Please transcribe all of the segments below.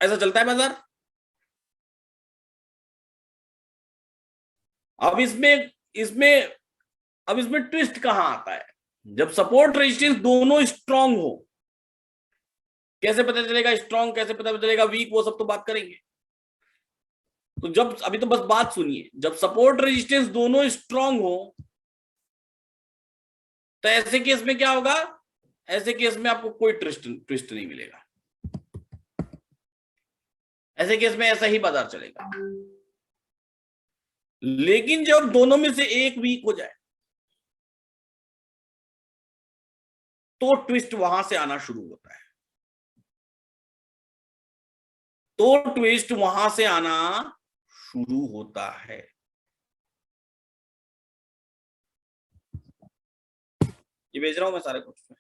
ऐसा चलता है बाजार। अब इसमें इसमें अब इसमें ट्विस्ट कहां आता है, जब सपोर्ट रेजिस्टेंस दोनों स्ट्रांग हो। कैसे पता चलेगा स्ट्रांग, कैसे पता चलेगा वीक, वो सब तो बात करेंगे। तो जब, अभी तो बस बात सुनिए, जब सपोर्ट रेजिस्टेंस दोनों स्ट्रांग हो तो ऐसे केस में क्या होगा, ऐसे केस में आपको कोई ट्विस्ट नहीं मिलेगा। ऐसे केस में ऐसा ही बाजार चलेगा। लेकिन जब दोनों में से एक वीक हो जाए तो ट्विस्ट वहां से आना शुरू होता है। तो ट्विस्ट वहां से आना शुरू होता है। ये भेज रहा हूं मैं सारे कुछ में।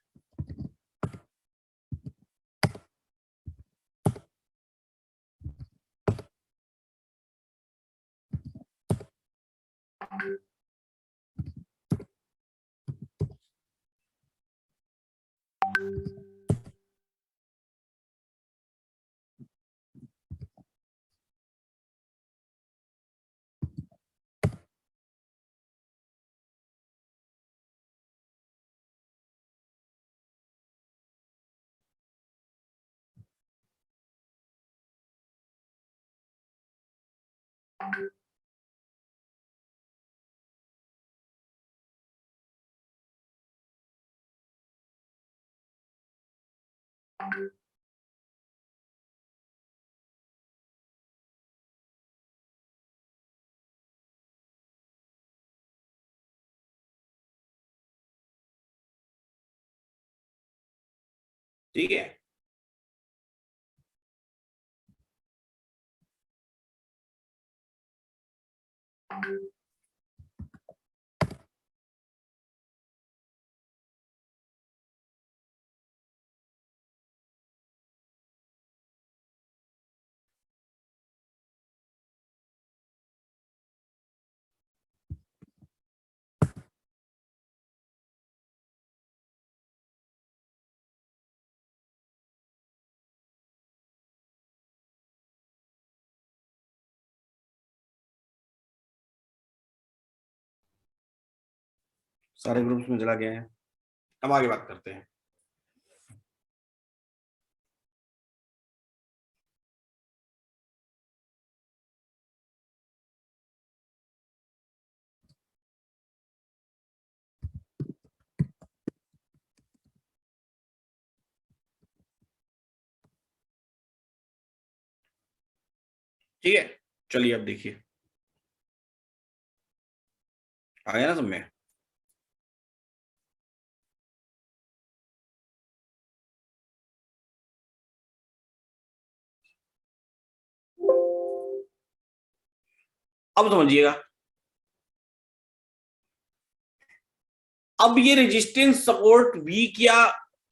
ठीक है, सारे ग्रुप्स में चला गया है। अब आगे बात करते हैं। ठीक है, चलिए अब देखिए, आ गया ना समझ में। अब समझिएगा, अब ये रेजिस्टेंस सपोर्ट वीक या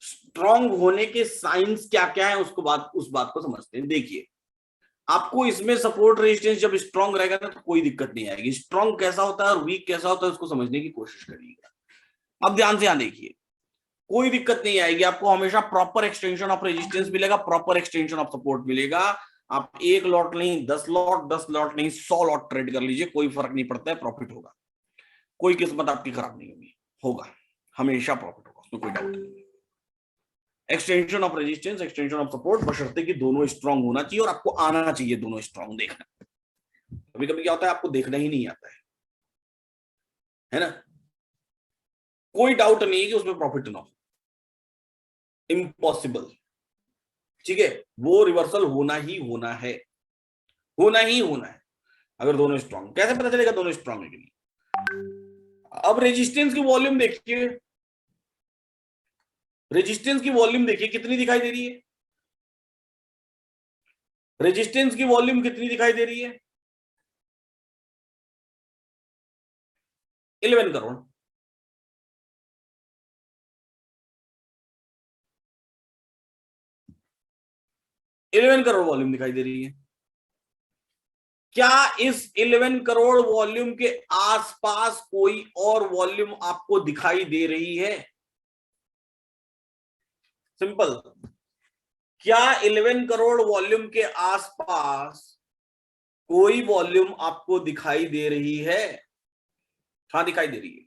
स्ट्रांग होने के साइंस क्या क्या है, उस बात को समझते हैं। देखिए, आपको इसमें सपोर्ट रेजिस्टेंस जब स्ट्रांग रहेगा ना तो कोई दिक्कत नहीं आएगी। स्ट्रांग कैसा होता है और वीक कैसा होता है उसको समझने की कोशिश करिएगा। अब ध्यान से यहां देखिए, कोई दिक्कत नहीं आएगी। आपको हमेशा प्रॉपर एक्सटेंशन ऑफ रेजिस्टेंस मिलेगा, प्रॉपर एक्सटेंशन ऑफ सपोर्ट मिलेगा। आप एक लॉट नहीं 10 लॉट, 10 लॉट नहीं 100 लॉट ट्रेड कर लीजिए, कोई फर्क नहीं पड़ता है, प्रॉफिट होगा। कोई किस्मत आपकी खराब नहीं होगी, होगा, हमेशा प्रॉफिट होगा, उसमें कोई डाउट नहीं। Extension of resistance, extension of support, बशर्ते कि दोनों स्ट्रांग होना चाहिए और आपको आना चाहिए दोनों स्ट्रांग देखना। कभी कभी क्या होता है, आपको देखना ही नहीं आता है ना। कोई डाउट नहीं है कि उसमें प्रॉफिट ना हो, इम्पॉसिबल। ठीक है, वो रिवर्सल होना ही होना है, होना ही होना है। अगर दोनों स्ट्रांग, कैसे पता चलेगा दोनों स्ट्रांग है कि नहीं। अब रेजिस्टेंस की वॉल्यूम देखिए, रेजिस्टेंस की वॉल्यूम देखिए कितनी दिखाई दे रही है। रेजिस्टेंस की वॉल्यूम कितनी दिखाई दे रही है, 11 करोड़। इलेवन करोड़ वॉल्यूम दिखाई दे रही है। क्या इस 11 करोड़ वॉल्यूम के आसपास कोई और वॉल्यूम आपको दिखाई दे रही है? सिंपल, क्या 11 करोड़ वॉल्यूम के आसपास कोई वॉल्यूम आपको दिखाई दे रही है? हाँ दिखाई दे रही है,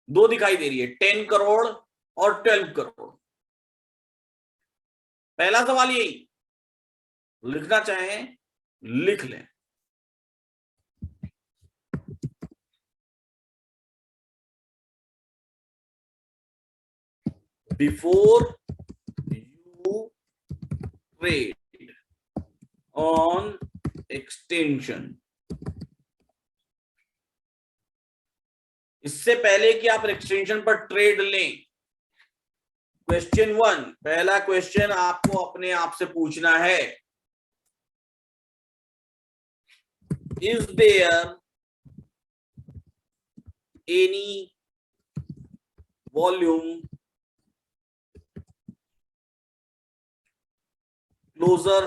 दो दिखाई दे रही है, 10 करोड़ और 12 करोड़। पहला सवाल यही, लिखना चाहें लिख लें। Before you trade on extension, इससे पहले कि आप एक्सटेंशन पर ट्रेड लें, क्वेश्चन 1, पहला क्वेश्चन आपको अपने आप से पूछना है, is there any volume closer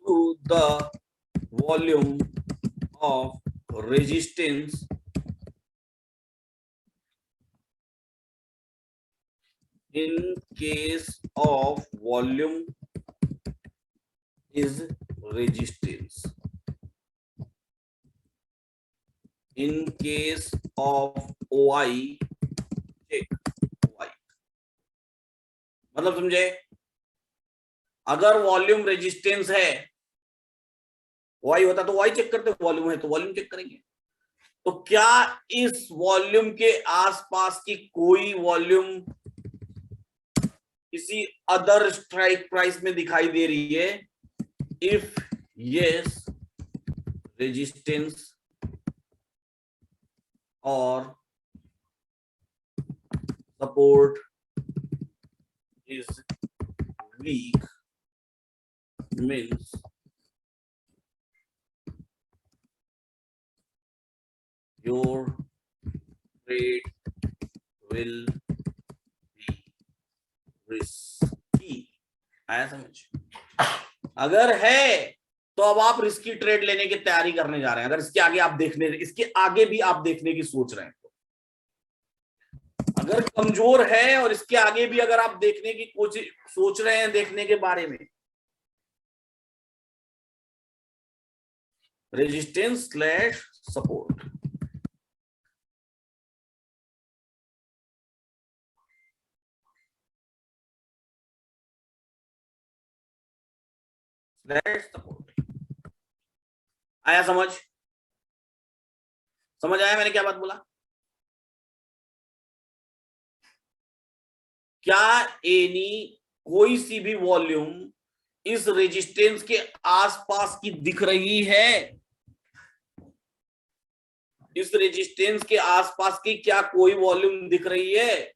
to the volume of resistance in case of volume is resistance, in case of OI check OI, मतलब समझे, अगर वॉल्यूम रेजिस्टेंस है, OI होता तो OI चेक करते, वॉल्यूम है तो वॉल्यूम चेक करेंगे। तो क्या इस वॉल्यूम के आसपास की कोई वॉल्यूम किसी अदर स्ट्राइक प्राइस में दिखाई दे रही है? इफ यस, रेजिस्टेंस और support is weak, means your trade will be risky। आया समझ? अगर है तो अब आप रिस्की ट्रेड लेने की तैयारी करने जा रहे हैं। अगर इसके आगे आप देखने, इसके आगे भी आप देखने की सोच रहे हैं तो, अगर कमजोर है और इसके आगे भी अगर आप देखने की कोशिश सोच रहे हैं, देखने के बारे में, रेजिस्टेंस स्लैश सपोर्ट, सपोर्ट। आया समझ? समझ आया मैंने क्या बात बोला? क्या एनी कोई सी भी वॉल्यूम इस रेजिस्टेंस के आसपास की दिख रही है? इस रेजिस्टेंस के आसपास की क्या कोई वॉल्यूम दिख रही है?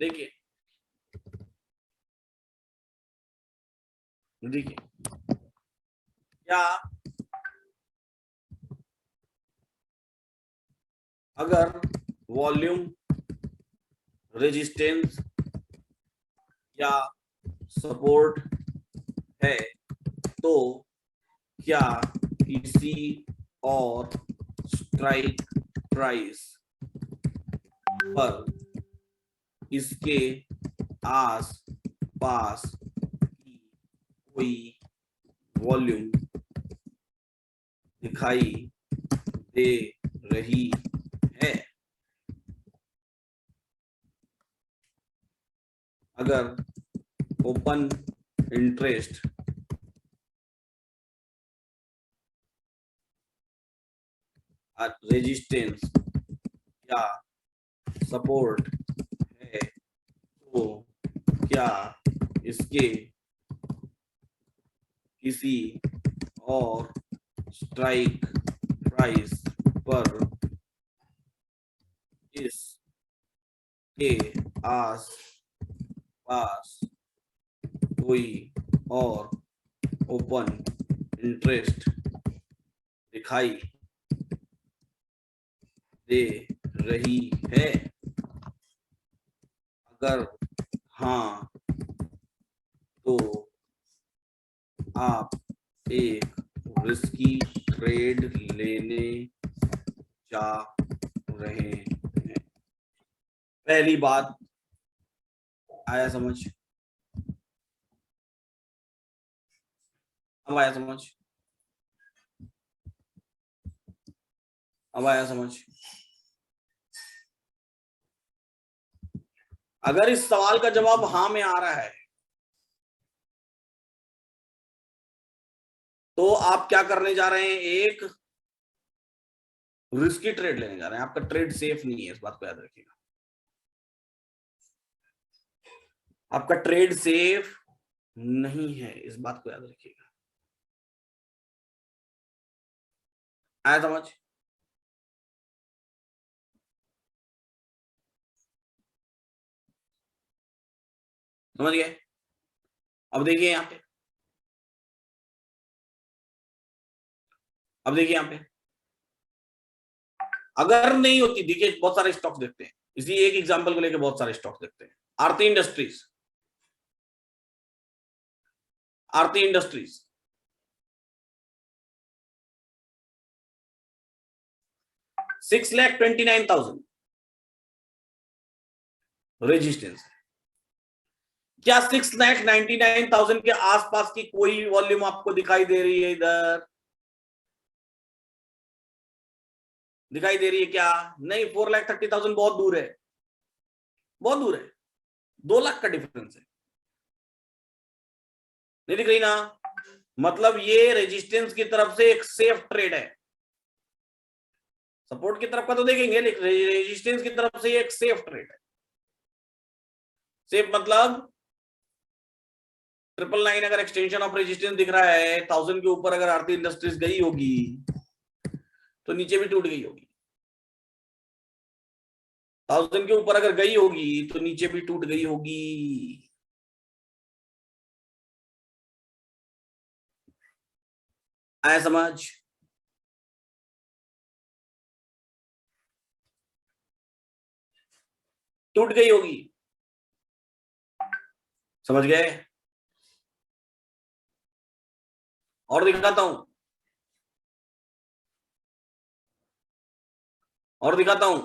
देखिए देखिए, क्या अगर वॉल्यूम रेजिस्टेंस या सपोर्ट है तो क्या किसी और स्ट्राइक प्राइस पर इसके आस पास की कोई वॉल्यूम दिखाई दे रही है? अगर ओपन इंटरेस्ट रेजिस्टेंस या सपोर्ट है तो क्या इसके किसी और स्ट्राइक प्राइस पर इसके आस पास कोई और ओपन इंटरेस्ट दिखाई दे रही है? अगर हाँ तो आप एक रिस्की ट्रेड लेने जा रहे हैं। पहली बात आया समझ? अब आया समझ? अब आया समझ? अगर इस सवाल का जवाब हाँ में आ रहा है तो आप क्या करने जा रहे हैं? एक रिस्की ट्रेड लेने जा रहे हैं। आपका ट्रेड सेफ नहीं है, इस बात को याद रखिएगा। आपका ट्रेड सेफ नहीं है, इस बात को याद रखिएगा। आया समझ? समझ गए? अब देखिए यहां पे, अब देखिए यहां पे, अगर नहीं होती, देखिए बहुत सारे स्टॉक्स देखते हैं, इसी एक एग्जांपल को लेकर बहुत सारे स्टॉक्स देखते हैं। आरती इंडस्ट्रीज, आरती इंडस्ट्रीज 6,29,000 रेजिस्टेंस। क्या 6,99,000 के आसपास की कोई वॉल्यूम आपको दिखाई दे रही है? इधर दिखाई दे रही है क्या? नहीं, 4,30,000 बहुत दूर है, बहुत दूर है, 2 लाख का डिफरेंस है। नहीं दिख रही ना? मतलब ये रेजिस्टेंस की तरफ से एक सेफ ट्रेड है। सपोर्ट की तरफ का तो देखेंगे, लेकिन रेजिस्टेंस की तरफ से एक सेफ ट्रेड है। सेफ मतलब 999 अगर एक्सटेंशन ऑफ रेजिस्टेंस दिख रहा है, 1000 के ऊपर अगर आरती इंडस्ट्रीज गई होगी तो नीचे भी टूट गई होगी। 1000 के ऊपर अगर गई होगी तो नीचे भी टूट गई होगी। आया समझ? टूट गई होगी। समझ गए? और दिखाता हूं, और दिखाता हूं,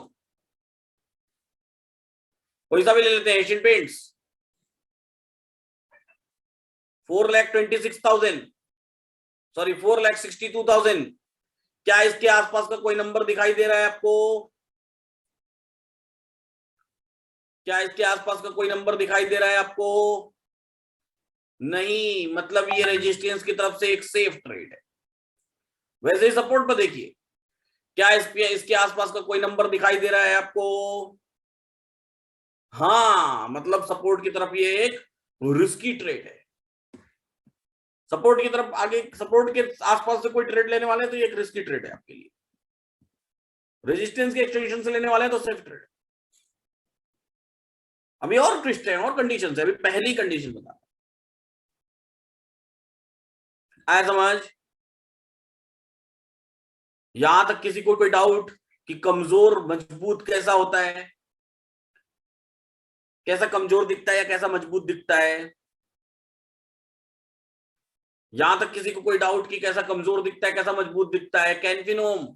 कोई सा भी ले लेते हैं। Asian paints 4,26,000, sorry 4,62,000। क्या इसके आसपास का कोई नंबर दिखाई दे रहा है आपको? क्या इसके आसपास का कोई नंबर दिखाई दे रहा है आपको? नहीं, मतलब ये रेजिस्टेंस की तरफ से एक सेफ ट्रेड है। वैसे ही सपोर्ट पर देखिए, क्या इसके आसपास का कोई नंबर दिखाई दे रहा है आपको? हाँ, मतलब सपोर्ट की तरफ ये एक रिस्की ट्रेड है। सपोर्ट की तरफ आगे, सपोर्ट के आसपास से कोई ट्रेड लेने वाले हैं तो ये एक रिस्की ट्रेड है आपके लिए। रेजिस्टेंस के एक्सटेंशन से लेने वाले हैं तो सेफ ट्रेड। अभी और ट्विस्ट है और कंडीशन है, अभी पहली कंडीशन बता। आया समझ? यहां तक किसी को कोई डाउट कि कमजोर मजबूत कैसा होता है, कैसा कमजोर दिखता है या कैसा मजबूत दिखता है? यहां तक किसी को कोई डाउट कि कैसा कमजोर दिखता है, कैसा मजबूत दिखता है? कैनफिनोम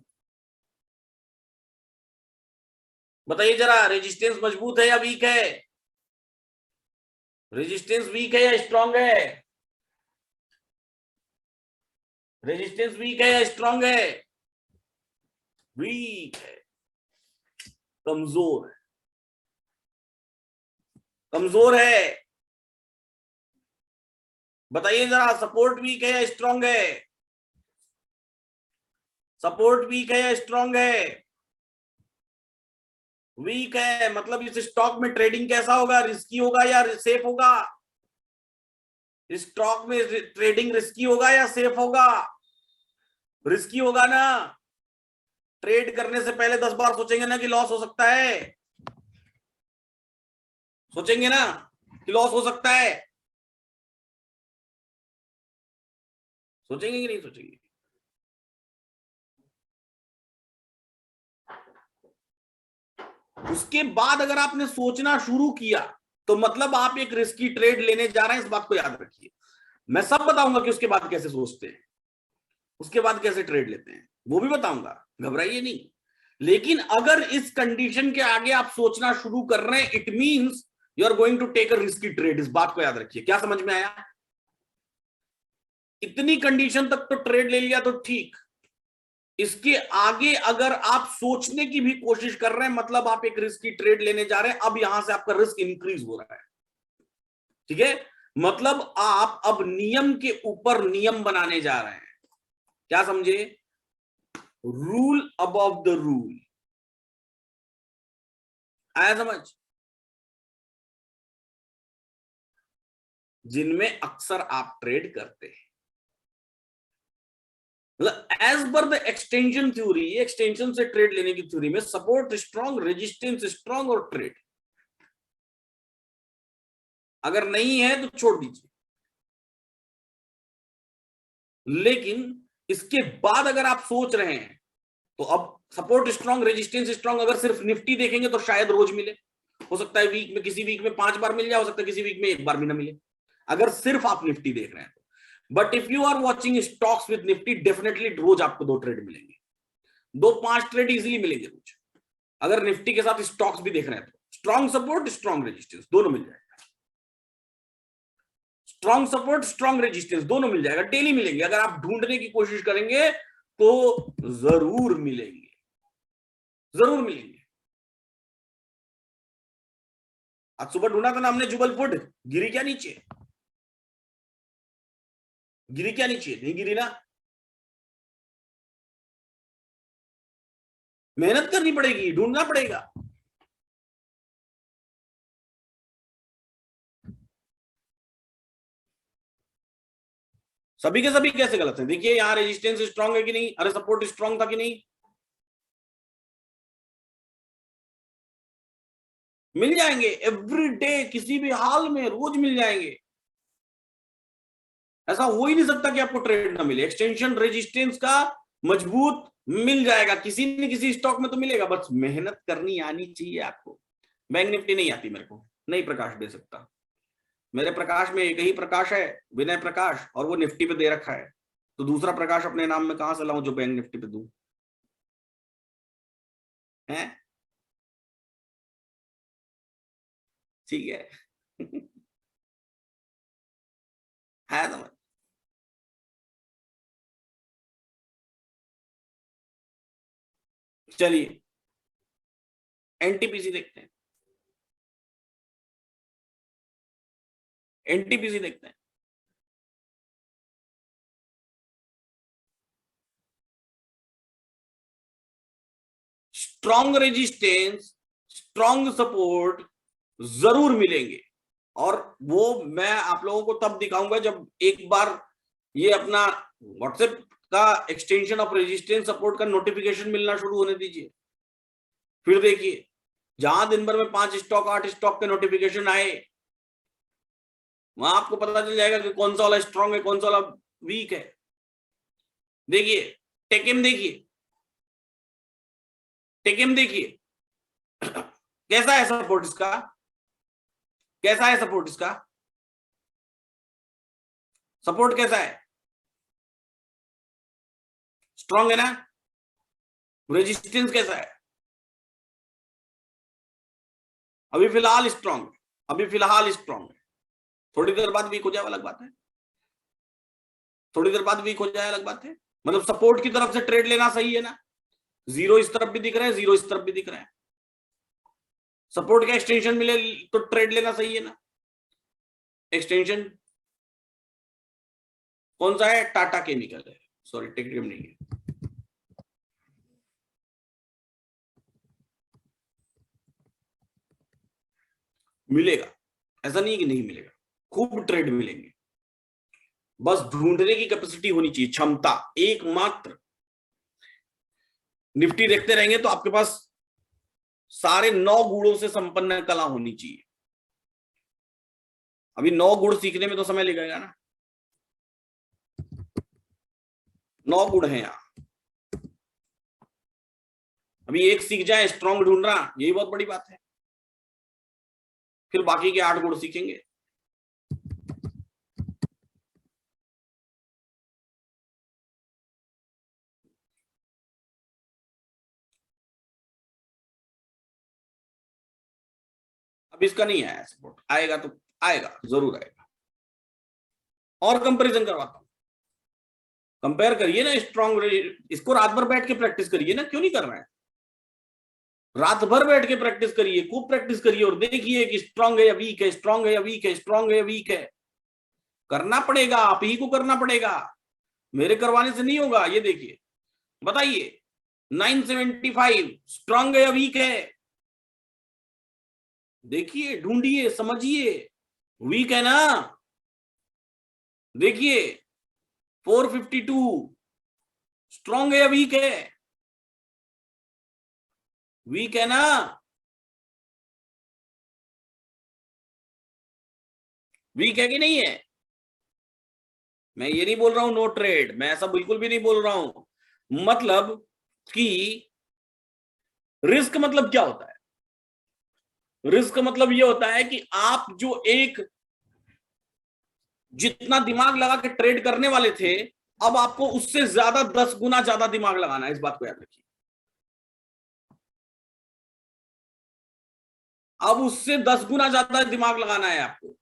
बताइए जरा, रेजिस्टेंस मजबूत है या वीक है? रेजिस्टेंस वीक है या स्ट्रांग है? रेजिस्टेंस वीक है या स्ट्रांग है? वीक है, कमजोर है, कमजोर है। बताइए जरा, सपोर्ट वीक है या स्ट्रांग है? सपोर्ट वीक है या स्ट्रांग है? वीक है, मतलब इस स्टॉक में ट्रेडिंग कैसा होगा? रिस्की होगा या सेफ होगा? स्टॉक में ट्रेडिंग रिस्की होगा या सेफ होगा? रिस्की होगा ना। ट्रेड करने से पहले 10 बार सोचेंगे ना कि लॉस हो सकता है। सोचेंगे ना कि लॉस हो सकता है? सोचेंगे कि नहीं सोचेंगे? उसके बाद अगर आपने सोचना शुरू किया तो मतलब आप एक रिस्की ट्रेड लेने जा रहे हैं, इस बात को याद रखिए। मैं सब बताऊंगा कि उसके बाद कैसे सोचते हैं, उसके बाद कैसे ट्रेड लेते हैं, वो भी बताऊंगा, घबराइए नहीं। लेकिन अगर इस कंडीशन के आगे आप सोचना शुरू कर रहे हैं, it means you are going to take a risky trade. इस बात को याद रखिए। क्या समझ में आया? इतनी कंडीशन तक तो ट्रेड ले लिया तो ठीक, इसके आगे अगर आप सोचने की भी कोशिश कर रहे हैं, मतलब आप एक रिस्की ट्रेड लेने जा रहे हैं। अब यहां से आपका रिस्क इंक्रीज हो रहा है, ठीक है? मतलब आप अब नियम के ऊपर नियम बनाने जा रहे हैं। क्या समझे? Rule above the rule. आया समझ? जिनमें अक्सर आप ट्रेड करते हैं, मतलब एज पर द एक्सटेंशन थ्योरी, एक्सटेंशन से ट्रेड लेने की थ्योरी में सपोर्ट स्ट्रॉन्ग, रेजिस्टेंस स्ट्रॉन्ग और ट्रेड। अगर नहीं है तो छोड़ दीजिए। लेकिन इसके बाद अगर आप सोच रहे हैं तो अब सपोर्ट स्ट्रॉन्ग, रेजिस्टेंस स्ट्रॉन्ग अगर सिर्फ निफ्टी देखेंगे तो शायद रोज मिले, हो सकता है वीक में, किसी वीक में 5 बार मिल जाए, हो सकता है किसी वीक में 1 बार भी ना मिले, अगर सिर्फ आप निफ्टी देख रहे हैं तो। But if you are watching stocks with Nifty, definitely रोज आपको 2 ट्रेड मिलेंगे, 2-5 ट्रेड इजीली मिलेंगे रोज। अगर निफ्टी के साथ स्टॉक्स भी देख रहे हैं तो स्ट्रॉन्ग सपोर्ट, स्ट्रॉन्ग रेजिस्टेंस दोनों मिल जाएगा। स्ट्रॉन्ग सपोर्ट, स्ट्रॉन्ग रेजिस्टेंस दोनों मिल जाएगा, डेली मिलेंगे। अगर आप ढूंढने की कोशिश करेंगे तो जरूर मिलेंगे, जरूर मिलेंगे। आज सुबह ढूंढा था ना हमने जुबल फूड, गिरी क्या नीचे? गिरी क्या नीचे? नहीं गिरी ना। मेहनत करनी पड़ेगी, ढूंढना पड़ेगा। सभी के सभी कैसे गलत है? देखिए यहां रेजिस्टेंस स्ट्रांग है कि नहीं, अरे सपोर्ट स्ट्रांग था कि नहीं? मिल जाएंगे एवरी डे, किसी भी हाल में रोज मिल जाएंगे। ऐसा हो ही नहीं सकता कि आपको ट्रेड ना मिले। एक्सटेंशन रेजिस्टेंस का मजबूत मिल जाएगा, किसी न किसी स्टॉक में तो मिलेगा, बस मेहनत करनी आनी चाहिए आपको। बैंक निफ्टी नहीं आती मेरे को, नहीं प्रकाश दे सकता। मेरे प्रकाश में एक ही प्रकाश है, विनय प्रकाश, और वो निफ्टी पे दे रखा है, तो दूसरा प्रकाश अपने नाम में कहां से लाऊं जो बैंक निफ्टी पे दूं? है ठीक है। है समझ? चलिए एनटीपीसी देखते हैं, एनटीपीसी देखते हैं। स्ट्रॉन्ग रेजिस्टेंस, स्ट्रॉन्ग सपोर्ट जरूर मिलेंगे, और वो मैं आप लोगों को तब दिखाऊंगा जब एक बार ये अपना व्हाट्सएप का एक्सटेंशन ऑफ रेजिस्टेंस सपोर्ट का नोटिफिकेशन मिलना शुरू होने दीजिए। फिर देखिए जहां दिन भर में 5 स्टॉक 8 स्टॉक के नोटिफिकेशन आए, वहां आपको पता चल जाएगा कि कौन सा वाला स्ट्रॉन्ग है, कौन सा वाला वीक है। देखिए टेकिम, देखिए टेकिम, देखिए कैसा है सपोर्ट इसका, कैसा है सपोर्ट इसका? सपोर्ट कैसा है? स्ट्रॉन्ग है ना? रेजिस्टेंस कैसा है? अभी फिलहाल स्ट्रॉन्ग है, अभी फिलहाल स्ट्रॉन्ग है। थोड़ी देर बाद वीक हो जाए अलग बात है, थोड़ी देर बाद वीक हो जाए अलग बात है। मतलब सपोर्ट की तरफ से ट्रेड लेना सही है ना? जीरो इस तरफ भी दिख रहा है, जीरो इस तरफ भी दिख रहा है, सपोर्ट का एक्सटेंशन मिले तो ट्रेड लेना सही है ना? एक्सटेंशन कौन सा है? टाटा केमिकल है, सॉरी टेक्निकल नहीं है। मिलेगा, ऐसा नहीं कि नहीं मिलेगा, खूब ट्रेड मिलेंगे। बस ढूंढने की कैपेसिटी होनी चाहिए, क्षमता एकमात्र। निफ्टी देखते रहेंगे तो आपके पास सारे 9 गुणों से संपन्न कला होनी चाहिए। अभी 9 गुण सीखने में तो समय लगेगा ना, 9 गुण है यहाँ। अभी एक सीख जाए स्ट्रॉन्ग ढूंढना, यही बहुत बड़ी बात है। फिर बाकी के 8 गुण सीखेंगे। अब इसका नहीं आया सपोर्ट, आएगा तो आएगा, जरूर आएगा। और कंपैरिजन करवाता हूं, कंपेयर करिए ना स्ट्रॉन्ग, इसको रात भर बैठ के प्रैक्टिस करिए ना, क्यों नहीं कर रहे हैं? रात भर बैठ के प्रैक्टिस करिए, खूब प्रैक्टिस करिए और देखिए कि स्ट्रांग है या वीक है, स्ट्रांग है या वीक है, स्ट्रांग है या वीक है। करना पड़ेगा, आप ही को करना पड़ेगा, मेरे करवाने से नहीं होगा। ये देखिए, बताइए 975 स्ट्रांग है या वीक है? देखिए, ढूंढिए, समझिए, वीक है ना? देखिए 452 स्ट्रांग है या वीक है? वीक है ना? वीक है कि नहीं है? मैं ये नहीं बोल रहा हूं नो ट्रेड, मैं ऐसा बिल्कुल भी नहीं बोल रहा हूं। मतलब कि रिस्क मतलब क्या होता है? रिस्क मतलब ये होता है कि आप जो एक जितना दिमाग लगा के ट्रेड करने वाले थे, अब आपको उससे ज्यादा 10 गुना ज्यादा दिमाग लगाना है। इस बात को याद रखिए, अब उससे 10 गुना ज्यादा दिमाग लगाना है आपको।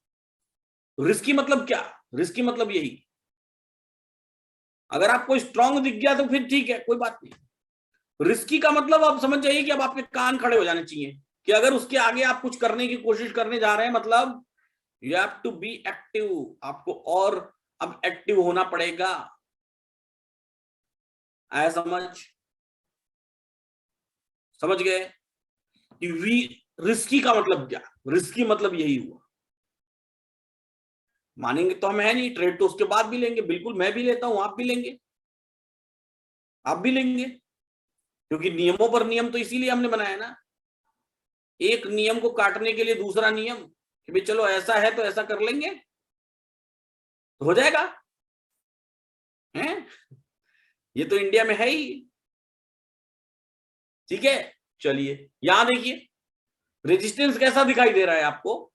रिस्की मतलब क्या? रिस्की मतलब यही, अगर आपको स्ट्रांग दिख गया तो फिर ठीक है, कोई बात नहीं। रिस्की का मतलब आप समझ जाइए कि अब आपके कान खड़े हो जाने चाहिए कि अगर उसके आगे आप कुछ करने की कोशिश करने जा रहे हैं, मतलब you have to be active, आपको और अब एक्टिव होना पड़ेगा। आया समझ? समझ गए कि रिस्की का मतलब क्या? रिस्की मतलब यही हुआ। मानेंगे तो हम है नहीं, ट्रेड तो उसके बाद भी लेंगे, बिल्कुल मैं भी लेता हूं, आप भी लेंगे, आप भी लेंगे, क्योंकि नियमों पर नियम तो इसीलिए हमने बनाया ना, एक नियम को काटने के लिए दूसरा नियम, कि भाई चलो ऐसा है तो ऐसा कर लेंगे, तो हो जाएगा। हैं? ये तो इंडिया में है ही। ठीक है, चलिए यहां देखिए, रेजिस्टेंस कैसा दिखाई दे रहा है आपको?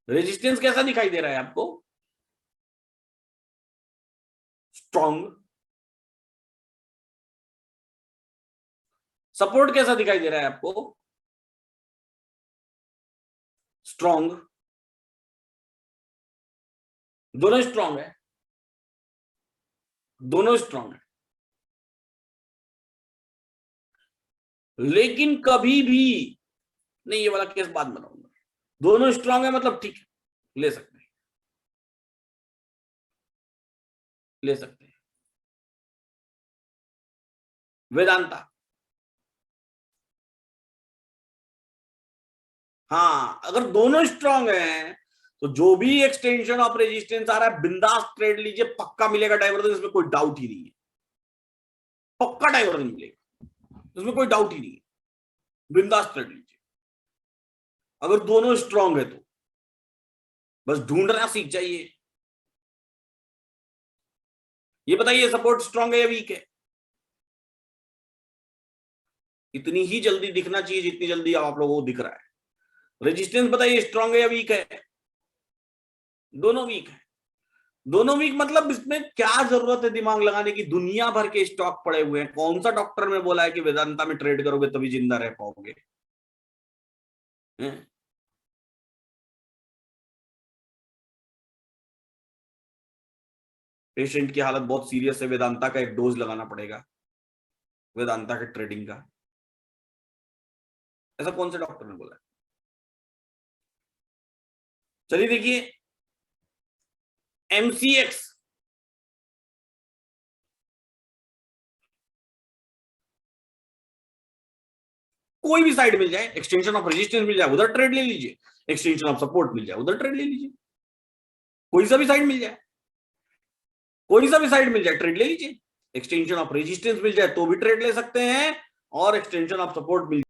रेजिस्टेंस कैसा दिखाई दे रहा है आपको? स्ट्रॉन्ग। सपोर्ट कैसा दिखाई दे रहा है आपको? स्ट्रॉन्ग। दोनों स्ट्रॉन्ग है, दोनों स्ट्रॉन्ग है, लेकिन कभी भी नहीं, ये वाला केस बाद में बनाऊंगा। दोनों स्ट्रॉन्ग है मतलब ठीक है, ले सकते हैं, ले सकते हैं। वेदांता, हाँ, अगर दोनों स्ट्रॉन्ग हैं तो जो भी एक्सटेंशन ऑफ रेजिस्टेंस आ रहा है बिंदास ट्रेड लीजिए, पक्का मिलेगा डाइवर्जेंस, इसमें कोई डाउट ही नहीं है, पक्का डाइवर्जेंस मिलेगा, इसमें कोई डाउट ही नहीं है, बिंदास ट्रेड लीजिए अगर दोनों स्ट्रॉन्ग है तो। बस ढूंढना सीख जाइए। ये बताइए सपोर्ट स्ट्रॉन्ग है या वीक है? इतनी ही जल्दी दिखना चाहिए जितनी जल्दी आप लोगों को दिख रहा है। रेजिस्टेंस बताइए स्ट्रॉन्ग है या वीक है? दोनों वीक है। दोनों वीक मतलब इसमें क्या जरूरत है दिमाग लगाने की? दुनिया भर के स्टॉक पड़े हुए हैं, कौन सा डॉक्टर में बोला है कि वेदांता में ट्रेड करोगे तभी जिंदा रह पाओगे? पेशेंट की हालत बहुत सीरियस है, वेदांता का एक डोज लगाना पड़ेगा, वेदांता के ट्रेडिंग का। ऐसा कौन से डॉक्टर ने बोला है? चलिए देखिए, एमसीएक्स, कोई भी साइड मिल जाए, एक्सटेंशन ऑफ रेजिस्टेंस मिल जाए उधर ट्रेड ले लीजिए, एक्सटेंशन ऑफ सपोर्ट मिल जाए उधर ट्रेड ले लीजिए, कोई सा भी साइड मिल जाए, कोई सा भी साइड मिल जाए ट्रेड ले लीजिए। एक्सटेंशन ऑफ रेजिस्टेंस मिल जाए तो भी ट्रेड ले सकते हैं, और एक्सटेंशन ऑफ सपोर्ट मिल